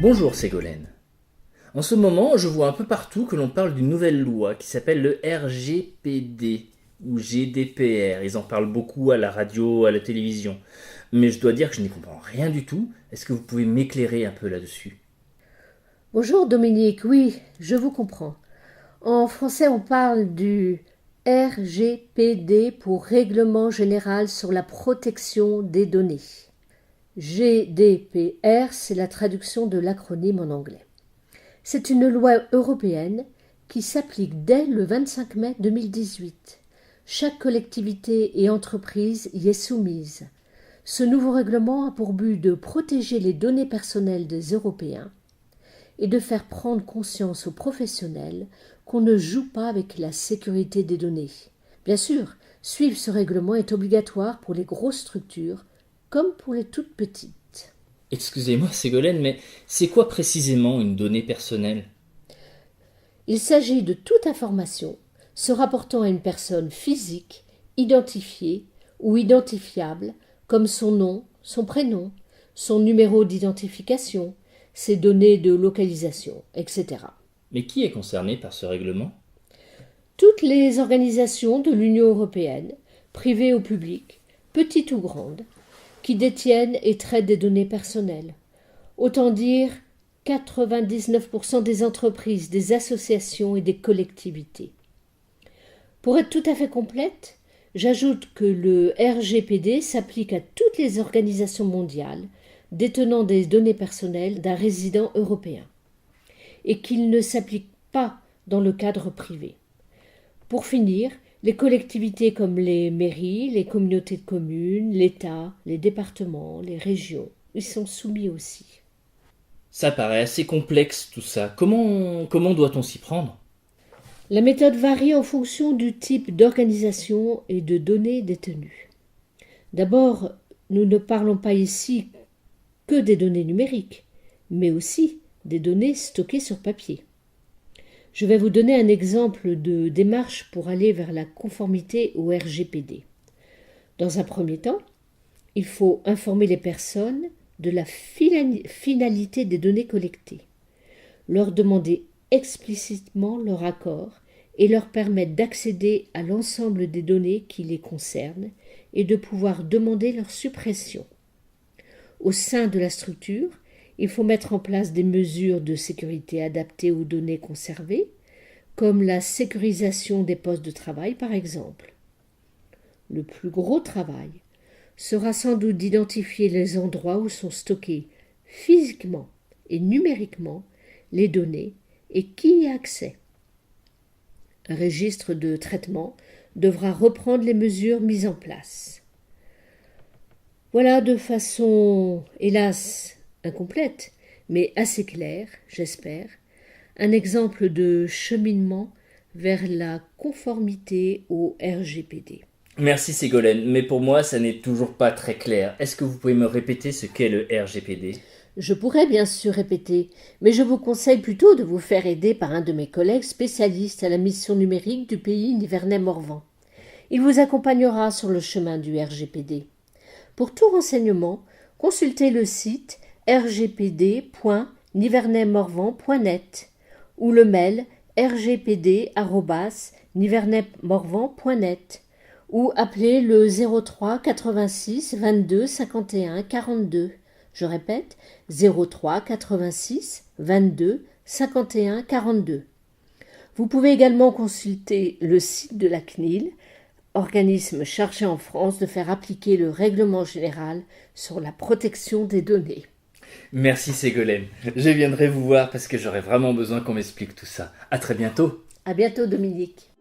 Bonjour Ségolène. En ce moment, je vois un peu partout que l'on parle d'une nouvelle loi qui s'appelle le RGPD ou GDPR. Ils en parlent beaucoup à la radio, à la télévision. Mais je dois dire que je n'y comprends rien du tout. Est-ce que vous pouvez m'éclairer un peu là-dessus? Bonjour Dominique, oui, je vous comprends. En français, on parle du RGPD pour Règlement général sur la protection des données. GDPR, c'est la traduction de l'acronyme en anglais. C'est une loi européenne qui s'applique dès le 25 mai 2018. Chaque collectivité et entreprise y est soumise. Ce nouveau règlement a pour but de protéger les données personnelles des Européens et de faire prendre conscience aux professionnels qu'on ne joue pas avec la sécurité des données. Bien sûr, suivre ce règlement est obligatoire pour les grosses structures comme pour les toutes petites. Excusez-moi Ségolène, mais c'est quoi précisément une donnée personnelle? Il s'agit de toute information se rapportant à une personne physique, identifiée ou identifiable, comme son nom, son prénom, son numéro d'identification, ses données de localisation, etc. Mais qui est concerné par ce règlement? Toutes les organisations de l'Union européenne, privées ou publiques, petites ou grandes, qui détiennent et traitent des données personnelles. Autant dire 99% des entreprises, des associations et des collectivités. Pour être tout à fait complète, j'ajoute que le RGPD s'applique à toutes les organisations mondiales détenant des données personnelles d'un résident européen et qu'il ne s'applique pas dans le cadre privé. Pour finir, les collectivités comme les mairies, les communautés de communes, l'État, les départements, les régions y sont soumis aussi. Ça paraît assez complexe tout ça. Comment doit-on s'y prendre? La méthode varie en fonction du type d'organisation et de données détenues. D'abord, nous ne parlons pas ici que des données numériques, mais aussi des données stockées sur papier. Je vais vous donner un exemple de démarche pour aller vers la conformité au RGPD. Dans un premier temps, il faut informer les personnes de la finalité des données collectées, leur demander explicitement leur accord et leur permettre d'accéder à l'ensemble des données qui les concernent et de pouvoir demander leur suppression. Au sein de la structure, il faut mettre en place des mesures de sécurité adaptées aux données conservées, comme la sécurisation des postes de travail par exemple. Le plus gros travail sera sans doute d'identifier les endroits où sont stockées physiquement et numériquement les données et qui y a accès. Un registre de traitement devra reprendre les mesures mises en place. Voilà de façon, hélas, incomplète, mais assez claire, j'espère, un exemple de cheminement vers la conformité au RGPD. Merci Ségolène, mais pour moi ça n'est toujours pas très clair. Est-ce que vous pouvez me répéter ce qu'est le RGPD? Je pourrais bien sûr répéter, mais je vous conseille plutôt de vous faire aider par un de mes collègues spécialistes à la mission numérique du pays Nivernais-Morvan. Il vous accompagnera sur le chemin du RGPD. Pour tout renseignement, consultez le site rgpd.nivernaismorvan.net ou le mail rgpd@nivernaismorvan.net ou appelez le 03 86 22 51 42. Je répète, 03 86 22 51 42. Vous pouvez également consulter le site de la CNIL, organisme chargé en France de faire appliquer le règlement général sur la protection des données. Merci Ségolène. Je viendrai vous voir parce que j'aurai vraiment besoin qu'on m'explique tout ça. À très bientôt. À bientôt Dominique.